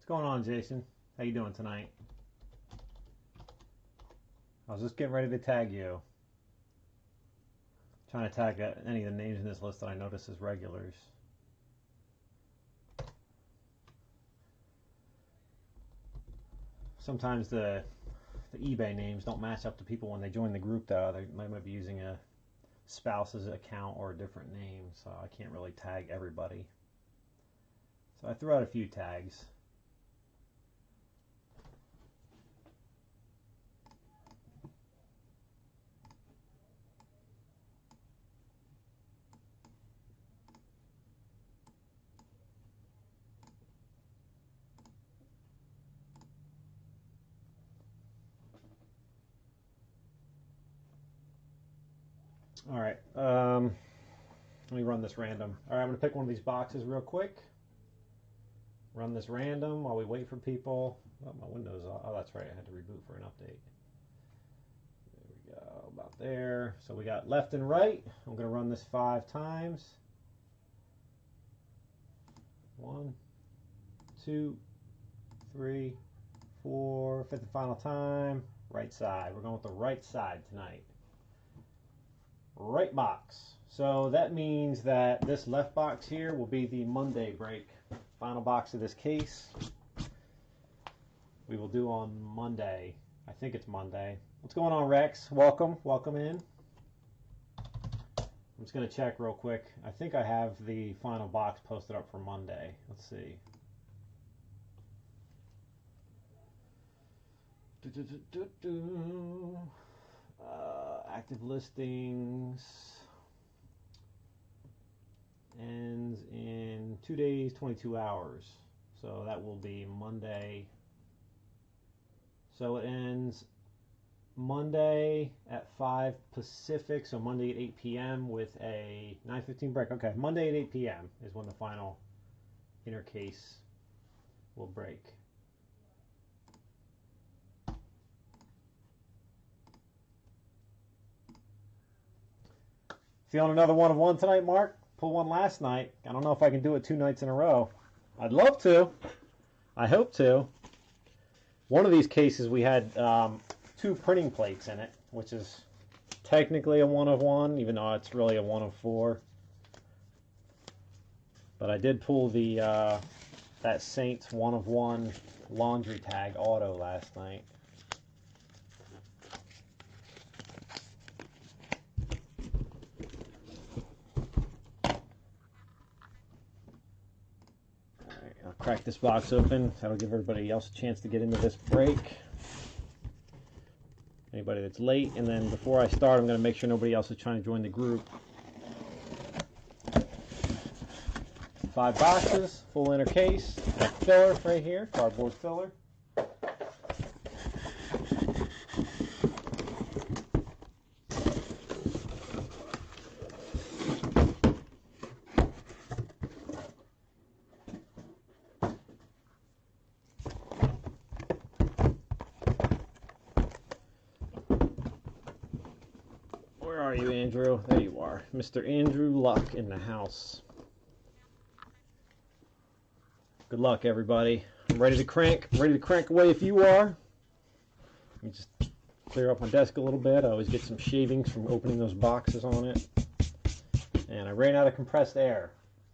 going on, Jason? How you doing tonight? I was just getting ready to tag you. Trying to tag any of the names in this list that I notice as regulars. Sometimes the eBay names don't match up to people when they join the group, though. They might be using a spouse's account or a different name, so I can't really tag everybody. So I threw out a few tags. All right, let me run this random. All right, I'm going to pick one of these boxes real quick. Run this random while we wait for people. Oh, my window's off. Oh, that's right, I had to reboot for an update. There we go, about there. So we got left and right. I'm going to run this 5 times. 1, 2, 3, 4, 5th and final time. Right side. We're going with the right side tonight. Right box. So that means that this left box here will be the Monday break. Final box of this case. We will do on Monday. I think it's Monday. What's going on, Rex? Welcome. Welcome in. I'm just going to check real quick. I think I have the final box posted up for Monday. Let's see. Active listings ends in 2 days, 22 hours. So that will be Monday. So it ends Monday at 5 Pacific. So Monday at 8 p.m. with a 9:15 break. Okay, Monday at 8 p.m. is when the final inner case will break. Feeling another 1 of 1 tonight, Mark? Pulled one last night. I don't know if I can do it 2 nights in a row. I'd love to. I hope to. One of these cases we had 2 printing plates in it, which is technically a 1 of 1, even though it's really a 1 of 4. But I did pull the that Saints 1 of 1 laundry tag auto last night. Crack this box open. That'll give everybody else a chance to get into this break. Anybody that's late. And then before I start, I'm going to make sure nobody else is trying to join the group. 5 boxes, full inner case, a filler right here, cardboard filler. Where are you, Andrew? There you are. Mr. Andrew Luck in the house. Good luck, everybody. I'm ready to crank. I'm ready to crank away if you are. Let me just clear up my desk a little bit. I always get some shavings from opening those boxes on it. And I ran out of compressed air.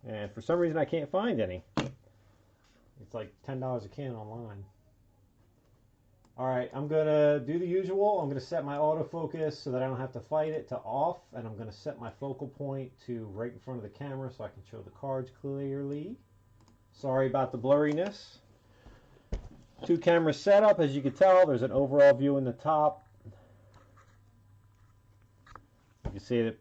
And for some reason I can't find any. It's like $10 a can online. Alright, I'm going to do the usual. I'm going to set my autofocus so that I don't have to fight it to off. And I'm going to set my focal point to right in front of the camera so I can show the cards clearly. Sorry about the blurriness. 2 camera setup. As you can tell, there's an overall view in the top. You can see that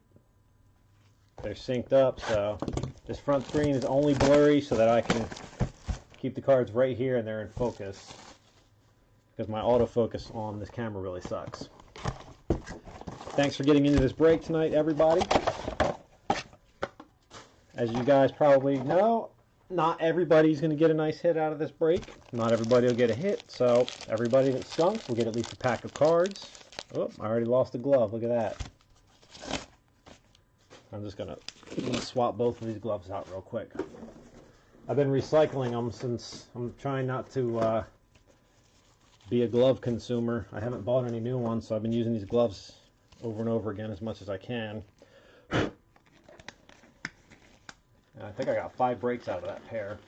they're synced up. So this front screen is only blurry so that I can keep the cards right here and they're in focus. Because my autofocus on this camera really sucks. Thanks for getting into this break tonight, everybody. As you guys probably know, not everybody's going to get a nice hit out of this break. Not everybody will get a hit, so everybody that skunks will get at least a pack of cards. Oh, I already lost a glove. Look at that. I'm just going to swap both of these gloves out real quick. I've been recycling them since I'm trying not to be a glove consumer. I haven't bought any new ones, so I've been using these gloves over and over again as much as I can. And I think I got 5 breaks out of that pair.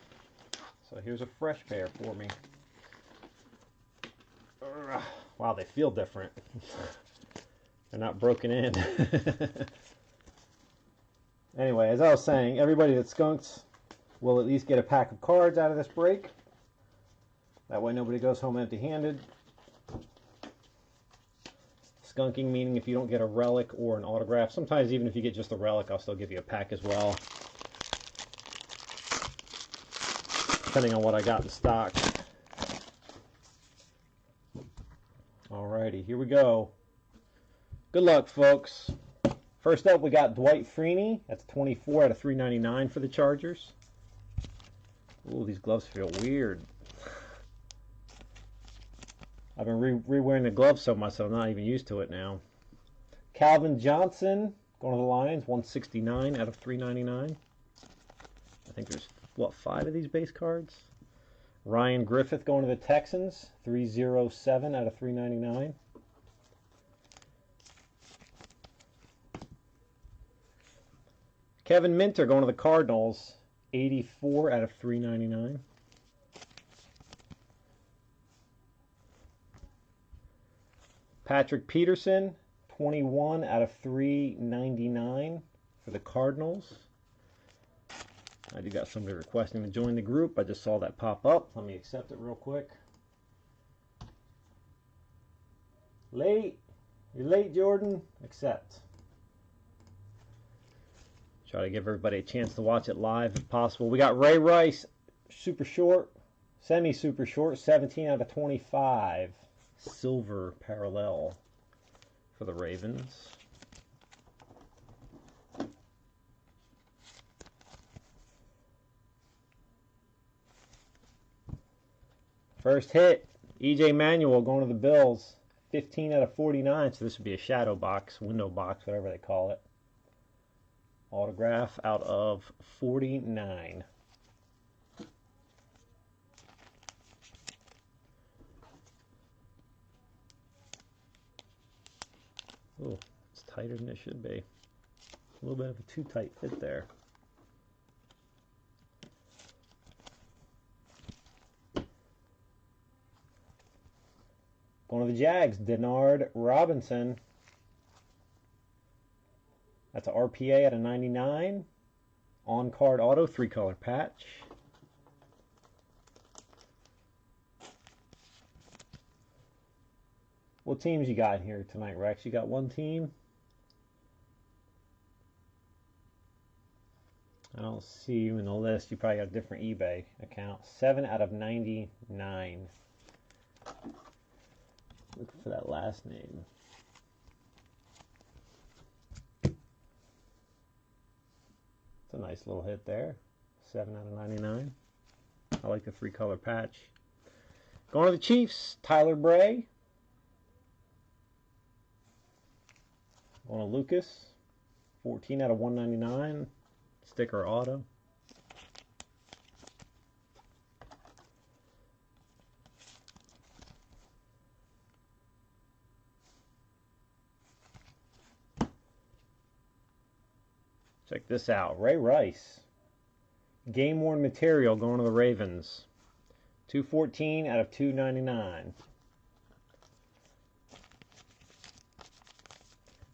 So here's a fresh pair for me. Wow, they feel different. They're not broken in. Anyway, as I was saying, everybody that skunks will at least get a pack of cards out of this break. That way nobody goes home empty-handed. Skunking meaning if you don't get a relic or an autograph. Sometimes even if you get just a relic, I'll still give you a pack as well, depending on what I got in stock. Alrighty, here we go. Good luck, folks. First up, we got Dwight Freeney. That's 24 out of 399 for the Chargers. Ooh, these gloves feel weird. I've been re-wearing the gloves so much that I'm not even used to it now. Calvin Johnson, going to the Lions, 169 out of 399. I think there's, what, 5 of these base cards? Ryan Griffith going to the Texans, 307 out of 399. Kevin Minter going to the Cardinals, 84 out of 399. Patrick Peterson, 21 out of 399 for the Cardinals. I do got somebody requesting to join the group. I just saw that pop up. Let me accept it real quick. Late. You're late, Jordan. Accept. Try to give everybody a chance to watch it live if possible. We got Ray Rice, super short, semi-super short, 17 out of 25. Silver parallel for the Ravens. First hit, E.J. Manuel going to the Bills, 15 out of 49, so this would be a shadow box, window box, whatever they call it. Autograph out of 49. Oh, it's tighter than it should be. A little bit of a too tight fit there. Going to the Jags, Denard Robinson. That's an RPA at a 99. On-card auto, 3-color patch. What teams you got here tonight, Rex? You got one team? I don't see you in the list. You probably got a different eBay account. 7 out of 99. Looking for that last name. It's a nice little hit there. 7 out of 99. I like the 3-color patch. Going to the Chiefs, Tyler Bray. Going to Lucas, 14 out of 199. Sticker auto. Check this out. Ray Rice. Game worn material going to the Ravens. 214 out of 299.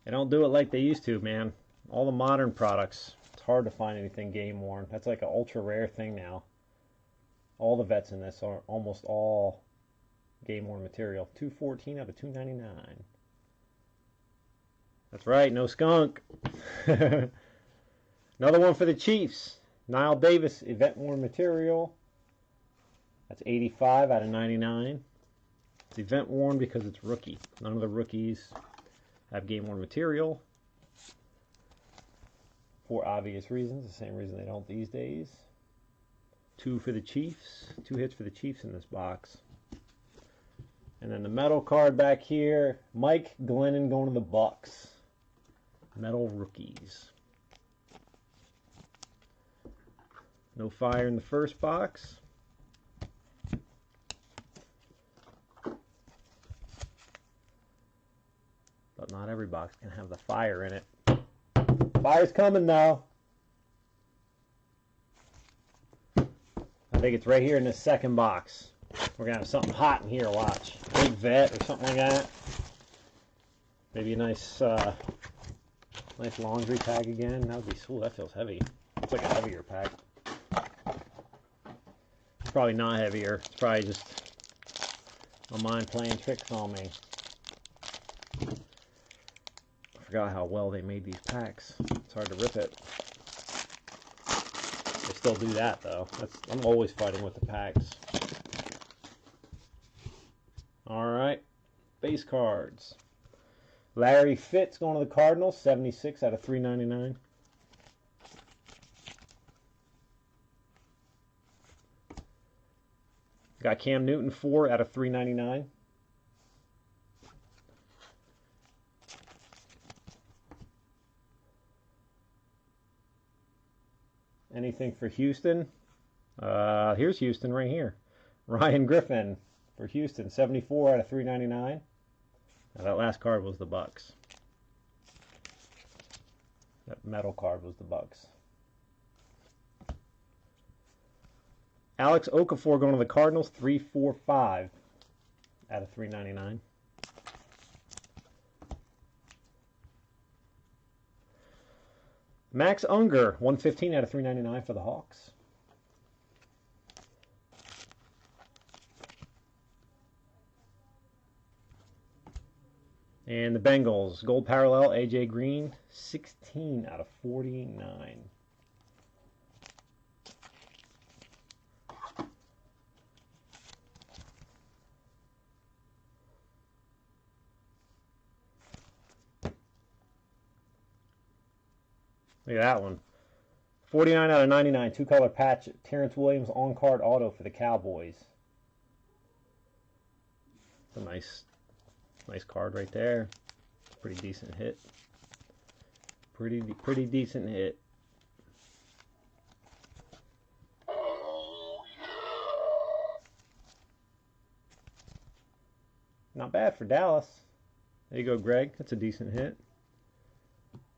They don't do it like they used to, man. All the modern products, it's hard to find anything game worn. That's like an ultra rare thing now. All the vets in this are almost all game worn material. 214 out of 299. That's right, no skunk. Another one for the Chiefs. Niall Davis, event worn material. That's 85 out of 99. It's event worn because it's rookie. None of the rookies have game worn material. For obvious reasons, the same reason they don't these days. 2 for the Chiefs. 2 hits for the Chiefs in this box. And then the metal card back here. Mike Glennon going to the Bucks. Metal rookies. No fire in the first box. But not every box can have the fire in it. Fire's coming now. I think it's right here in this second box. We're going to have something hot in here, watch. Big vet or something like that. Maybe a nice nice laundry pack again. That would be cool. That feels heavy. It's like a heavier pack. It's probably not heavier. It's probably just my mind playing tricks on me. I forgot how well they made these packs. It's hard to rip it. They still do that though. I'm always fighting with the packs. Alright. Base cards. Larry Fitz going to the Cardinals, 76 out of 399. Got Cam Newton, 4 out of 399. Anything for Houston? Here's Houston right here. Ryan Griffin for Houston, 74 out of 399. Now that last card was the Bucks. That metal card was the Bucks. Alex Okafor going to the Cardinals, 345 out of 399. Max Unger, 115 out of 399 for the Hawks. And the Bengals, gold parallel, AJ Green, 16 out of 49. Look at that one. 49 out of 99, two-color patch, Terrence Williams on-card auto for the Cowboys. It's a nice card right there. Pretty decent hit. Pretty decent hit. Not bad for Dallas. There you go, Greg. That's a decent hit.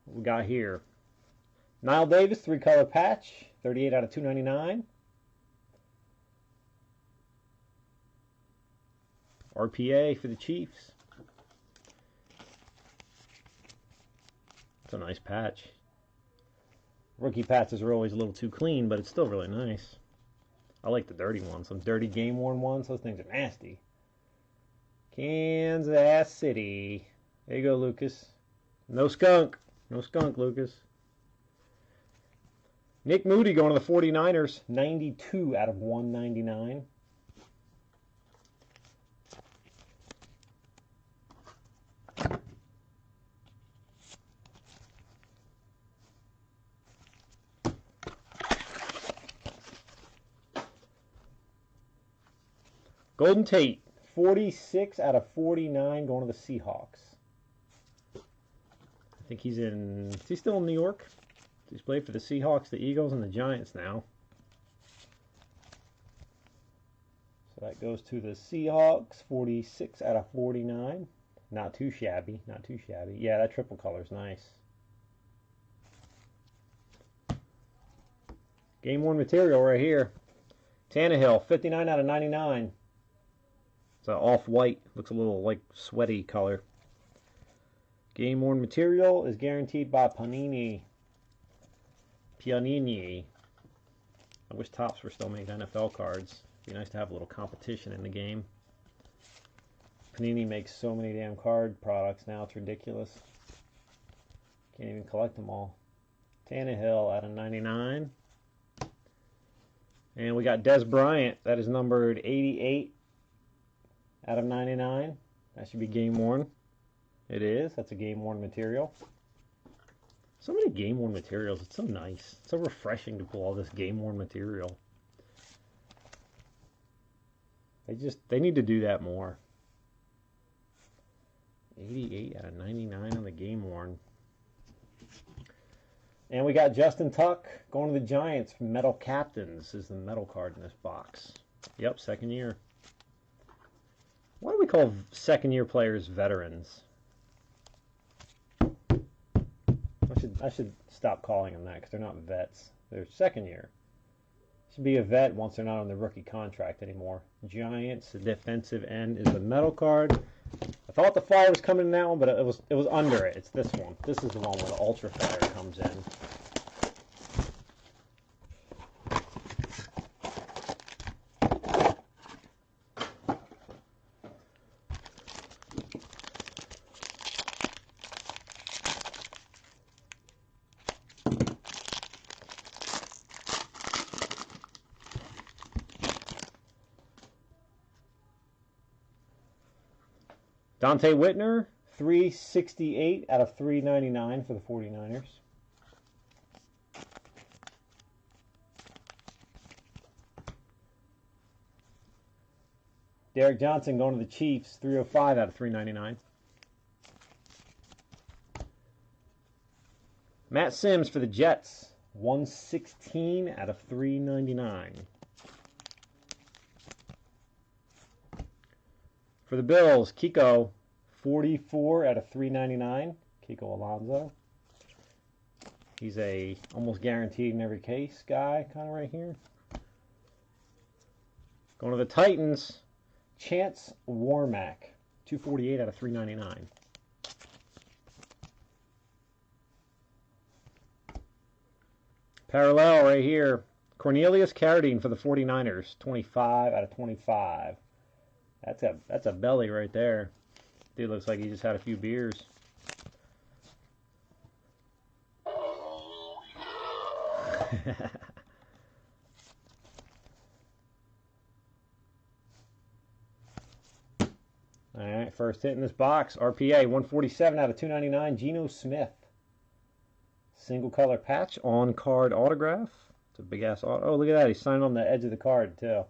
What we got here? Niall Davis, three-color patch, 38 out of 299. RPA for the Chiefs. It's a nice patch. Rookie patches are always a little too clean, but it's still really nice. I like the dirty ones. Some dirty game-worn ones, those things are nasty. Kansas City. There you go, Lucas. No skunk. No skunk, Lucas. Nick Moody going to the 49ers, 92 out of 199. Golden Tate, 46 out of 49 going to the Seahawks. I think he's still in New York? He's played for the Seahawks, the Eagles, and the Giants now. So that goes to the Seahawks, 46 out of 49. Not too shabby, not too shabby. Yeah, that triple color's nice. Game-worn material right here. Tannehill, 59 out of 99. It's an off-white, looks a little like sweaty color. Game-worn material is guaranteed by Panini. I wish Topps were still making NFL cards. It'd be nice to have a little competition in the game. Panini makes so many damn card products now, it's ridiculous. Can't even collect them all. Tannehill out of 99. And we got Des Bryant. That is numbered 88 out of 99. That should be game worn. It is. That's a game worn material. So many game worn materials. It's so nice. It's so refreshing to pull all this game worn material. They need to do that more. 88 out of 99 on the game worn. And we got Justin Tuck going to the Giants. Metal Captains is the metal card in this box. Yep, second year. Why do we call second-year players veterans? I should stop calling them that because they're not vets. They're second year. Should be a vet once they're not on the rookie contract anymore. Giants, the defensive end is the metal card. I thought the fire was coming in that one, but it was under it. It's this one. This is the one where the ultra fire comes in. Dante Whitner, 368 out of 399 for the 49ers. Derek Johnson going to the Chiefs, 305 out of 399. Matt Sims for the Jets, 116 out of 399. For the Bills, Kiko, 44 out of 399. Kiko Alonso. He's a almost guaranteed in every case guy, kind of right here. Going to the Titans, Chance Warmack, 248 out of 399. Parallel right here, Cornelius Carradine for the 49ers, 25 out of 25. That's a belly right there. Dude looks like he just had a few beers. Alright, first hit in this box. RPA, 147 out of 299. Geno Smith. Single color patch, on card autograph. It's a big ass auto. Oh, look at that. He's signed on the edge of the card, too.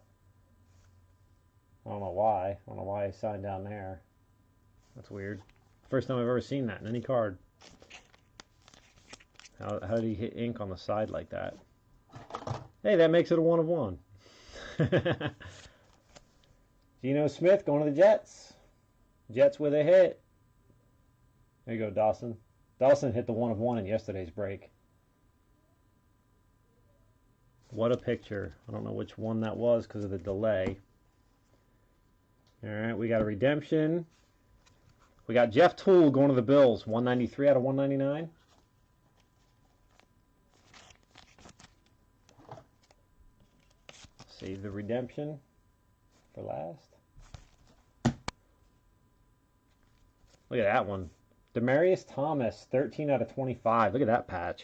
I don't know why. I don't know why he signed down there. That's weird. First time I've ever seen that in any card. How did he hit ink on the side like that? Hey, that makes it a 1 of 1. Geno Smith going to the Jets. Jets with a hit. There you go, Dawson. Dawson hit the 1 of 1 in yesterday's break. What a picture. I don't know which one that was because of the delay. Alright, we got a redemption. We got Jeff Toole going to the Bills. 193 out of 199. Save the redemption for last. Look at that one. Demaryius Thomas, 13 out of 25. Look at that patch.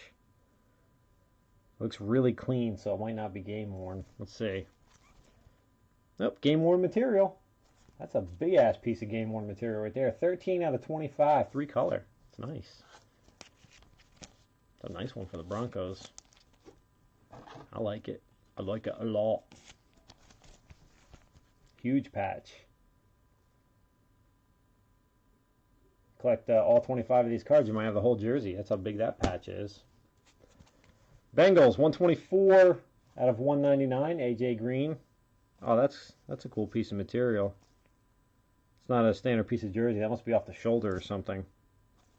Looks really clean, so it might not be game worn. Let's see. Nope, game worn material. That's a big ass piece of game worn material right there. 13 out of 25, 3 color. It's nice. It's a nice one for the Broncos. I like it. I like it a lot. Huge patch. Collect all 25 of these cards, you might have the whole jersey. That's how big that patch is. Bengals, 124 out of 199. AJ Green. Oh, that's a cool piece of material. It's not a standard piece of jersey. That must be off the shoulder or something.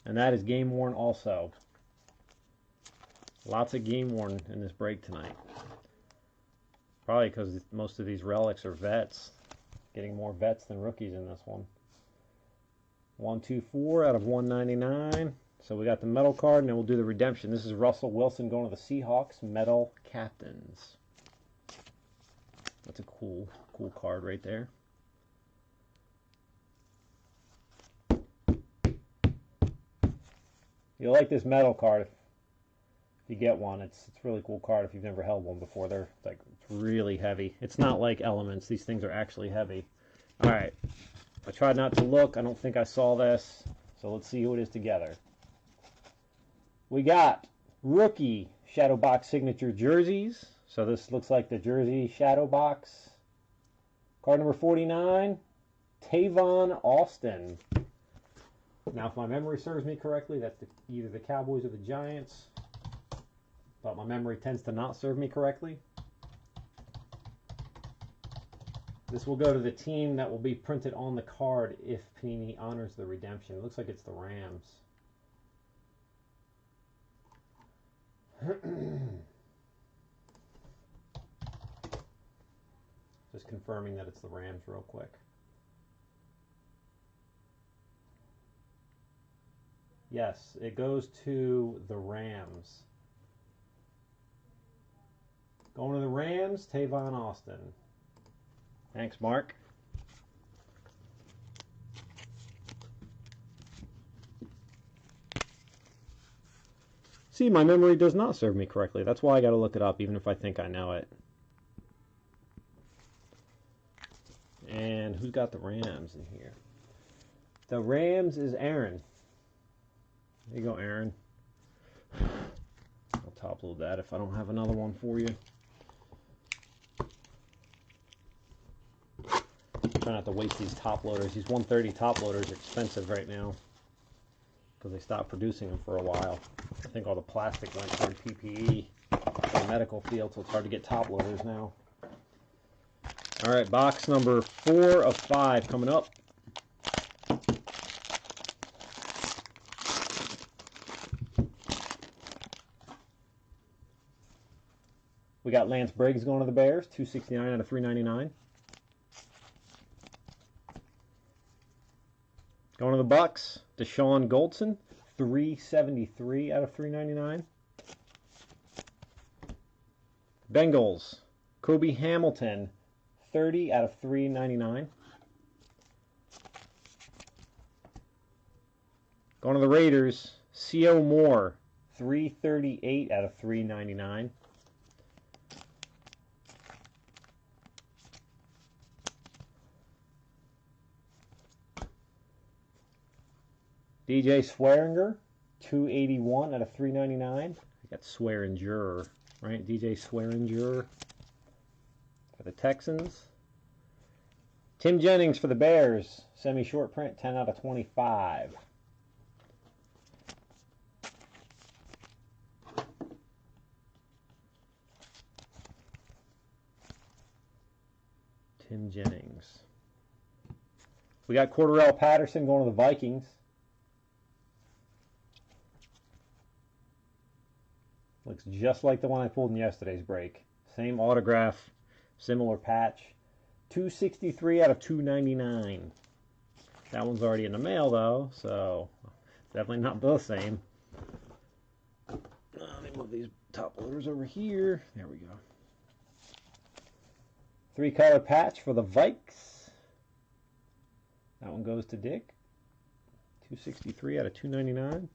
And that is game worn also. Lots of game worn in this break tonight. Probably because most of these relics are vets. Getting more vets than rookies in this one. 124 out of 199. So we got the metal card, and then we'll do the redemption. This is Russell Wilson going to the Seahawks. Metal Captains. That's a cool card right there. You'll like this metal card if you get one. It's a really cool card if you've never held one before. They're like really heavy. It's not like Elements. These things are actually heavy. All right. I tried not to look. I don't think I saw this. So let's see who it is together. We got rookie shadow box signature jerseys. So this looks like the jersey shadow box. Card number 49, Tavon Austin. Now, if my memory serves me correctly, that's either the Cowboys or the Giants. but my memory tends to not serve me correctly. This will go to the team that will be printed on the card if Panini honors the redemption. It looks like it's the Rams. Just confirming that it's the Rams real quick. Yes, it goes to the Rams. Going to the Rams, Tavon Austin. Thanks, Mark. See, my memory does not serve me correctly. That's why I got to look it up, even if I think I know it. And who's got the Rams in here? The Rams is Aaron. There you go, Aaron. I'll top load that if I don't have another one for you. Try not to waste these top loaders. These 130 top loaders are expensive right now because they stopped producing them for a while. I think all the plastic went toward PPE for the medical field, so it's hard to get top loaders now. All right, box number 4 of 5 coming up. We got Lance Briggs going to the Bears, 269 out of 399. Going to the Bucks, Deshaun Goldson, 373 out of 399. Bengals, Kobe Hamilton, 30 out of 399. Going to the Raiders, C.O. Moore, 338 out of 399. DJ Swearinger, 281 out of 399. I got Swearinger, right? DJ Swearinger for the Texans. Tim Jennings for the Bears, semi-short print, 10 out of 25. Tim Jennings. We got Cordarrelle Patterson going to the Vikings. Looks just like the one I pulled in yesterday's break. Same autograph, similar patch. 263 out of 299. That one's already in the mail though, so definitely not the same. Let me move these top loaders over here. There we go. 3-color patch for the Vikes. That one goes to Dick. 263 out of 299.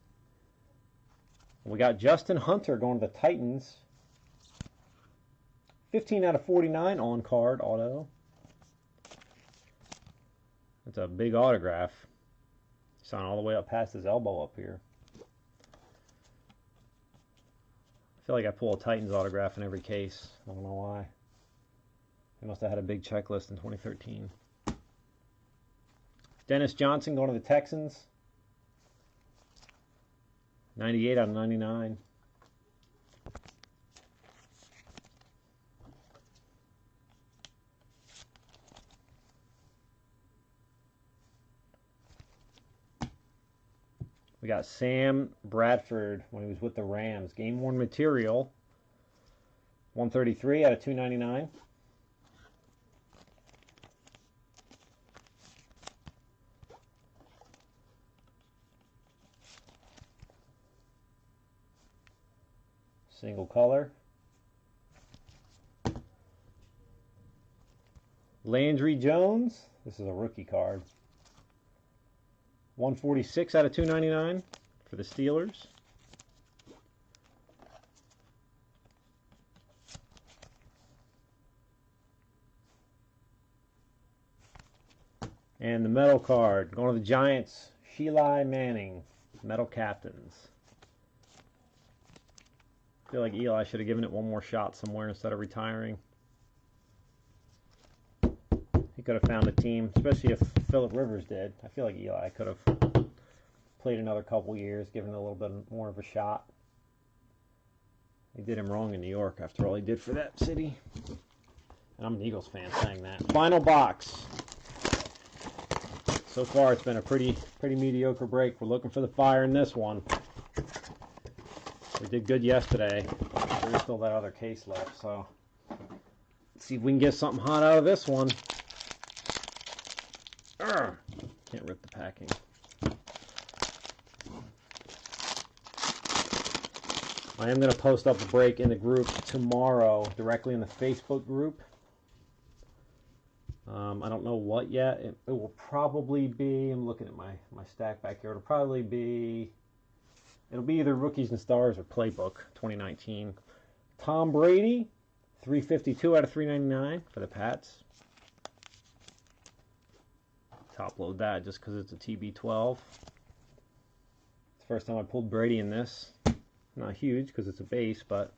We got Justin Hunter going to the Titans. 15 out of 49 on card auto. That's a big autograph. Signed all the way up past his elbow up here. I feel like I pull a Titans autograph in every case. I don't know why. They must have had a big checklist in 2013. Dennis Johnson going to the Texans. 98 out of 99. We got Sam Bradford when he was with the Rams. Game worn material. 133 out of 299. Single color. Landry Jones. This is a rookie card. 146 out of 299 for the Steelers. And the metal card going to the Giants. Sheila Manning, metal captains. I feel like Eli should have given it one more shot somewhere instead of retiring. He could have found a team, especially if Phillip Rivers did. I feel like Eli could have played another couple years, given it a little bit more of a shot. They did him wrong in New York after all he did for that city. And I'm an Eagles fan saying that. Final box. So far, it's been a pretty mediocre break. We're looking for the fire in this one. We did good yesterday. There's still that other case left, so let's see if we can get something hot out of this one. Urgh. Can't rip the packing. I am going to post up a break in the group tomorrow, directly in the Facebook group. I don't know what yet. It will probably be, I'm looking at my stack back here, it'll be either Rookies and Stars or Playbook 2019. Tom Brady, 352 out of 399 for the Pats. Top load that just because it's a TB12. It's the first time I pulled Brady in this. Not huge because it's a base, but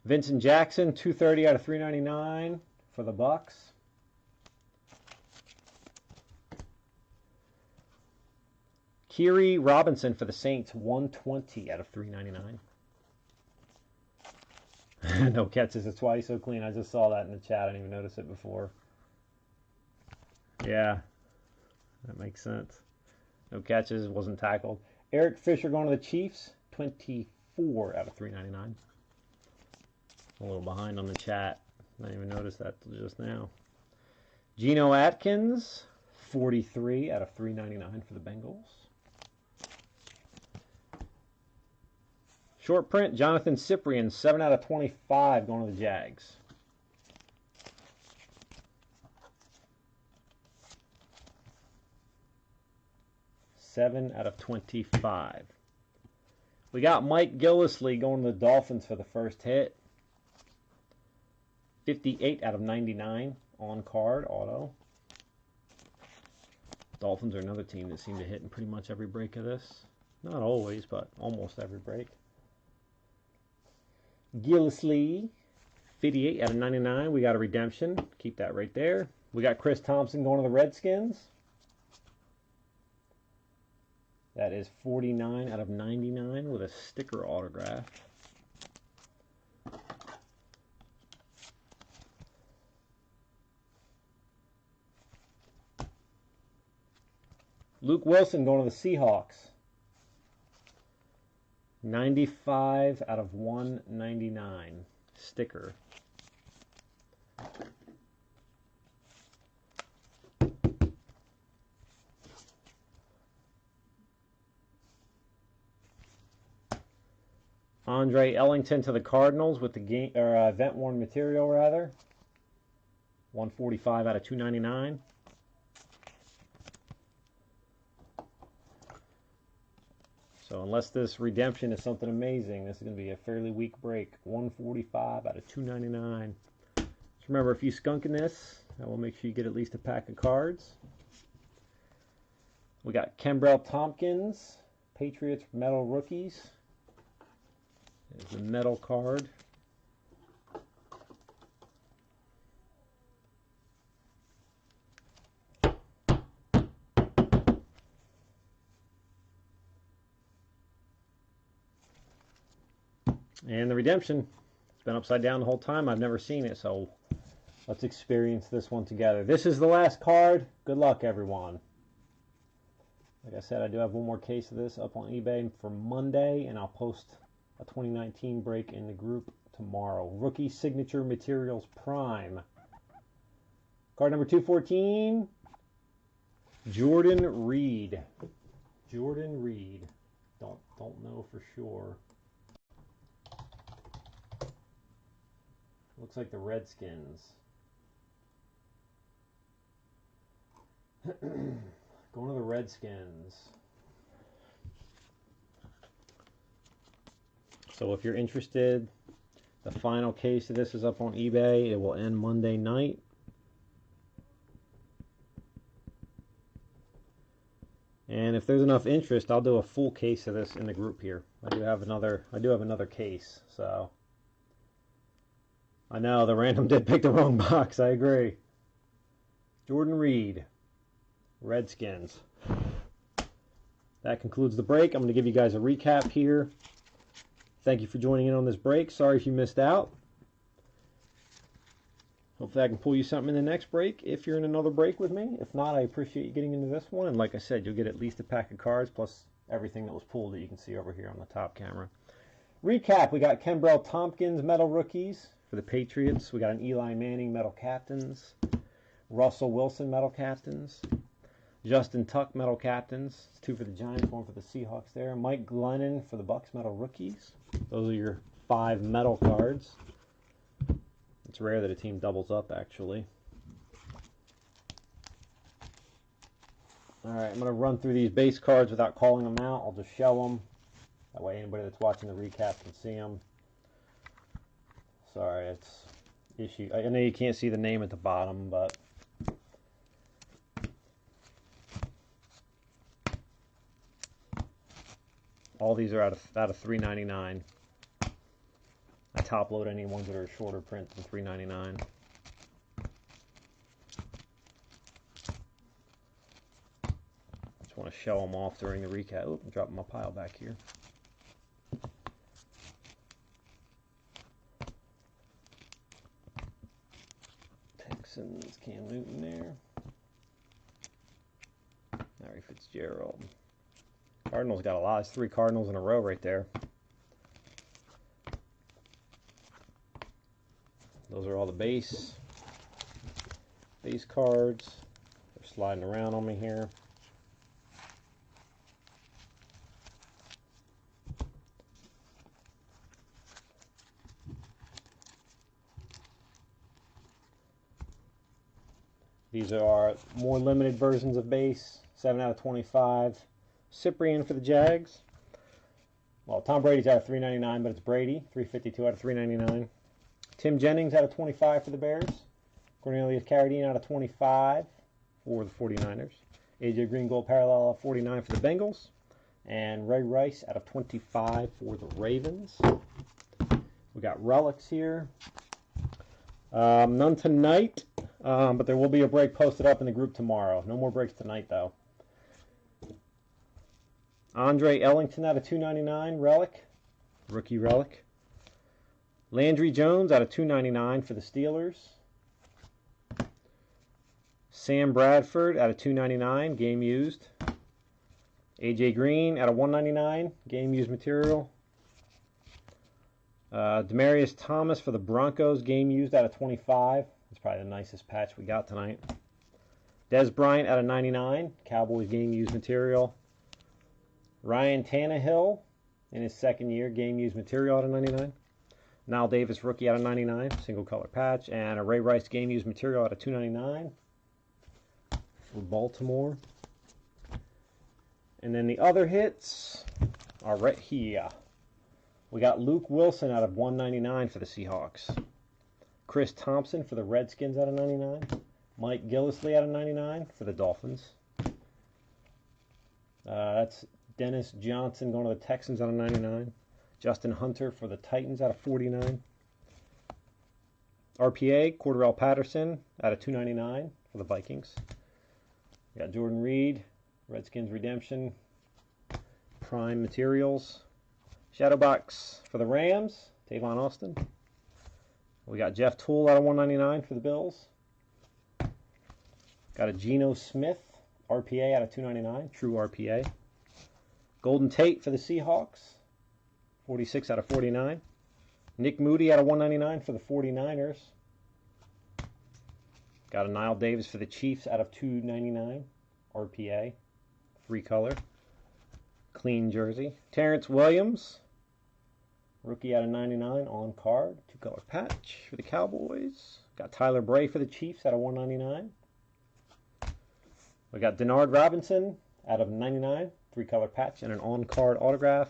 Vincent Jackson, 230 out of 399 for the Bucks. Kiri Robinson for the Saints, 120 out of 399. No catches. That's why he's so clean. I just saw that in the chat. I didn't even notice it before. Yeah, that makes sense. No catches. Wasn't tackled. Eric Fisher going to the Chiefs, 24 out of 399. A little behind on the chat. I didn't even notice that till just now. Geno Atkins, 43 out of 399 for the Bengals. Short print, Jonathan Cyprian, 7 out of 25 going to the Jags. $7 out of 25. We got Mike Gillislee going to the Dolphins for the first hit. 58 out of 99 on card, auto. Dolphins are another team that seem to hit in pretty much every break of this. Not always, but almost every break. Gillislee, 58 out of 99. We got a redemption. Keep that right there. We got Chris Thompson going to the Redskins. That is 49 out of 99 with a sticker autograph. Luke Wilson going to the Seahawks. 95 out of 199. Sticker. Andre Ellington to the Cardinals with the game or event worn material rather. 145 out of 299. So unless this redemption is something amazing, this is going to be a fairly weak break. 145 out of 299. Just remember, if you skunk in this, I will make sure you get at least a pack of cards. We got Kenbrell Tompkins, Patriots Metal Rookies. There's the metal card. And the redemption. It's been upside down the whole time. I've never seen it, so let's experience this one together. This is the last card. Good luck, everyone. Like I said, I do have one more case of this up on eBay for Monday, and I'll post a 2019 break in the group tomorrow. Rookie Signature Materials Prime. Card number 214. Jordan Reed. Jordan Reed. Don't know for sure. Looks like the Redskins. Going to the Redskins. So if you're interested, the final case of this is up on eBay. It will end Monday night. And if there's enough interest, I'll do a full case of this in the group here. I do have another case, so I know the random did pick the wrong box. I agree. Jordan Reed, Redskins. That concludes the break. I'm going to give you guys a recap here. Thank you for joining in on this break. Sorry if you missed out. Hopefully I can pull you something in the next break if you're in another break with me. If not, I appreciate you getting into this one. And like I said, you'll get at least a pack of cards plus everything that was pulled that you can see over here on the top camera. Recap, we got Kenbrell Tompkins Metal Rookies for the Patriots. We got an Eli Manning Metal Captains. Russell Wilson Metal Captains. Justin Tuck Metal Captains. It's 2 for the Giants, 1 for the Seahawks there. Mike Glennon for the Bucks Metal Rookies. Those are your 5 metal cards. It's rare that a team doubles up, actually. Alright, I'm going to run through these base cards without calling them out. I'll just show them. That way anybody that's watching the recap can see them. Sorry, it's issue. I know you can't see the name at the bottom, but all these are out of $3.99. I top load any ones that are shorter print than $3.99. Just want to show them off during the recap. Oop, I'm dropping my pile back here. Texans, Cam Newton there. Larry Fitzgerald. Cardinals got a lot. It's 3 Cardinals in a row right there. Those are all the base cards. They're sliding around on me here. These are more limited versions of base. 7 out of 25. Cyprian for the Jags. Well, Tom Brady's out of $3.99, but it's Brady. $3.52 out of $3.99. Tim Jennings out of 25 for the Bears. Cornelius Carradine out of 25 for the 49ers. AJ Green Gold Parallel out of 49 for the Bengals. And Ray Rice out of 25 for the Ravens. We got relics here. None tonight, but there will be a break posted up in the group tomorrow. No more breaks tonight, though. Andre Ellington out of $2.99 relic. Rookie relic. Landry Jones out of $2.99 for the Steelers. Sam Bradford out of $2.99, game used. AJ Green out of $1.99, game used material. Demarius Thomas for the Broncos, game used out of 25. That's probably the nicest patch we got tonight. Des Bryant out of 99, Cowboys game used material. Ryan Tannehill in his second year, game used material out of 99. Nile Davis rookie out of 99, single color patch, and a Ray Rice game used material out of 299 for Baltimore. And then the other hits are right here. We got Luke Wilson out of 199 for the Seahawks. Chris Thompson for the Redskins out of 99. Mike Gillislee out of 99 for the Dolphins. That's Dennis Johnson going to the Texans out of 99. Justin Hunter for the Titans out of 49. RPA, Cordarrelle Patterson out of 299 for the Vikings. We got Jordan Reed, Redskins Redemption, Prime Materials. Shadow Box for the Rams, Tavon Austin. We got Jeff Toole out of 199 for the Bills. Got a Geno Smith, RPA out of 299, true RPA. Golden Tate for the Seahawks. 46 out of 49. Nick Moody out of 199 for the 49ers. Got a Nile Davis for the Chiefs out of 299. RPA. 3-color. Clean jersey. Terrence Williams. Rookie out of 99 on card. 2-color patch for the Cowboys. Got Tyler Bray for the Chiefs out of 199. We got Denard Robinson out of 99. 3-color patch and an on-card autograph.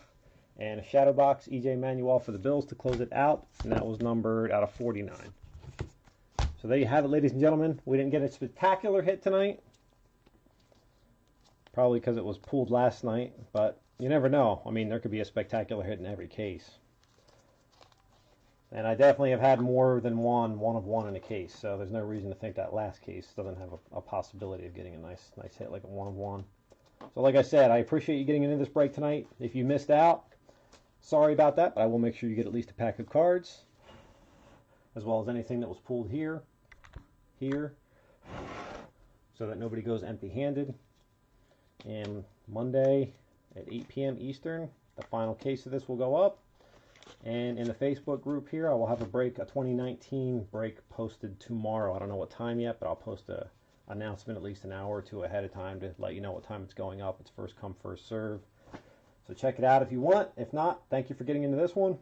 And a shadow box, E.J. Manuel for the Bills to close it out. And that was numbered out of 49. So there you have it, ladies and gentlemen. We didn't get a spectacular hit tonight. Probably because it was pulled last night. But you never know. I mean, there could be a spectacular hit in every case. And I definitely have had more than one of one in a case. So there's no reason to think that last case doesn't have a possibility of getting a nice hit like a 1 of 1. So like I said, I appreciate you getting into this break tonight. If you missed out, Sorry about that, but I will make sure you get at least a pack of cards, as well as anything that was pulled here, so that nobody goes empty-handed. And Monday at 8 p.m. Eastern, the final case of this will go up. And in the Facebook group here, I will have a 2019 break posted tomorrow. I don't know what time yet, but I'll post a announcement at least an hour or two ahead of time to let you know what time it's going up. It's first come, first serve. So check it out if you want. If not, thank you for getting into this one.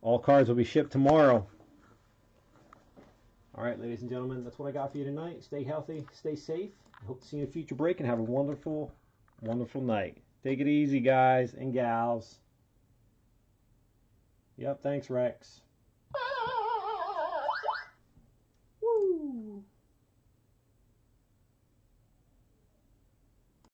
All cards will be shipped tomorrow. All right, ladies and gentlemen, that's what I got for you tonight. Stay healthy, stay safe. I hope to see you in a future break, and have a wonderful, wonderful night. Take it easy, guys and gals. Yep, thanks, Rex.